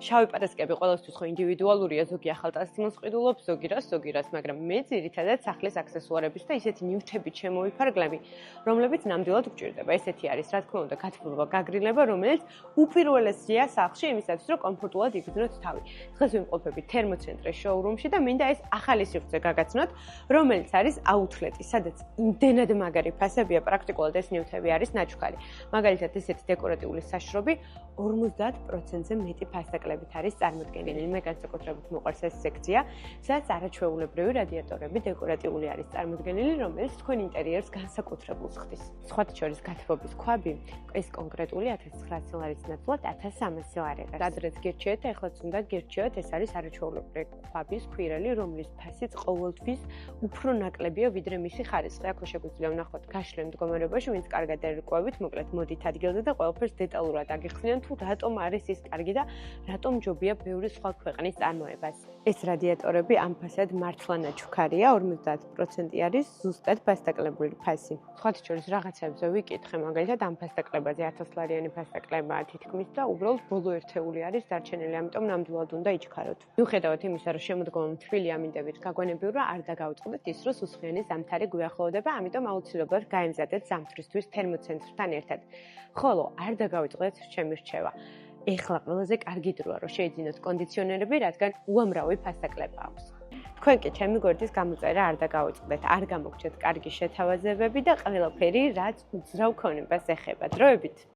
შავი პარასკები ყოველთვის ხო ინდივიდუალურია, ზოგი ახალტასიმოს ყიდულობს, ზოგი რას, მაგრამ მე ძირითადად სახლის აქსესუარების და ისეთი ნივთებით შემოვიფარგლები, რომლებიც ნამდვილად გჭირდება. ესეთი არის, რა თქმა უნდა, გათბობა, გაგრილება, რომელიც უპირველესია სახლში იმისათვის, რომ კომფორტულად იგრძნოთ თავი. დღეს ვიმყოფებით თერმოცენტრის შოურუმში და მინდა ეს ახალი სივრცე გაგაცნოთ, რომელიც არის აუთლეტი, სადაც იმდენად მაგარი ფასებია, პრაქტიკულად ეს ნივთები არის ნაჩუქარი. მაგალითად, ესეთი დეკორატიული საშრობი 50%-ზე მეტი ფასდაკლებით არის წარმოდგენილი. მე განსაკუთრებით მოყვარს ეს სექცია, სადაც არაჩვეულებრივი რადიატორები დეკორატიული არის წარმოდგენილი, რომელიც თქვენ ინტერიერს განსაკუთრებულს ხდის. სხვათა შორის გათბობის ქვაბი, ეს კონკრეტული 1900 ლარის ნაცვლად 1300 ლარი. ადრეც გირჩიეთ, ახლაც უნდა გირჩიოთ, ეს არის არაჩვეულებრივი ქვაბის ქვირელი, რომლის ფასიც ყოველთვის უფრო ნაკლებია, ვიდრე მისი ხარისხი. აქ შეგვიძლია ვნახოთ გაშლილ მდგომარეობაში, ვინც კარგად ერკვევით, მოკლედ მოდით ადგილზე და ყველაფერს დეტალურად აგიხსნიან, თუ რატომ არის ის კარგი და რატომ ჯობია ბევრი სხვა ქვეყნის წარმოებას. ეს რადიატორები ამ ფასად მართლა ნაჩუქარია, 50% არის ზუსტად ფასდაკლებული ფასი. სხვათა შორის რაღაცებზე ვიკითხე, მაგალითად ამ ფასდაკლებაზე 1000 ლარიანი ფასდაკლებაა თითქმის და უბრალოდ ბოლო ერთეული არის დარჩენილი, ამიტომ ნამდვილად უნდა იჩქაროთ. მიუხედავად იმისა, რომ შემოდგომა მთვილი ამინდებით გაგვანებია, რომ არ დაგავიწყდეთ ის, რომ სუსხიანი ზამთარი გვიახლოვდება, ამიტომ აუცილებლად გაემზადეთ ზამთრისთვის თერმოცენტრთან ერთად. ხოლო არ დაგავიწყდეთ, ჩემი რჩევა. ეხლა ყველაზე კარგი დროა, რომ შეიძინოთ კონდიციონერები, რადგან უამრავი ფასდაკლება აქვს. თქვენ კი ჩემი გვერდის გამოწერა არ დაგავიწყდეთ, არ გამოგჩეთ კარგი შეთავაზებები და ყველაფერი, რაც უძრავ ქონებას ეხება. დროებით!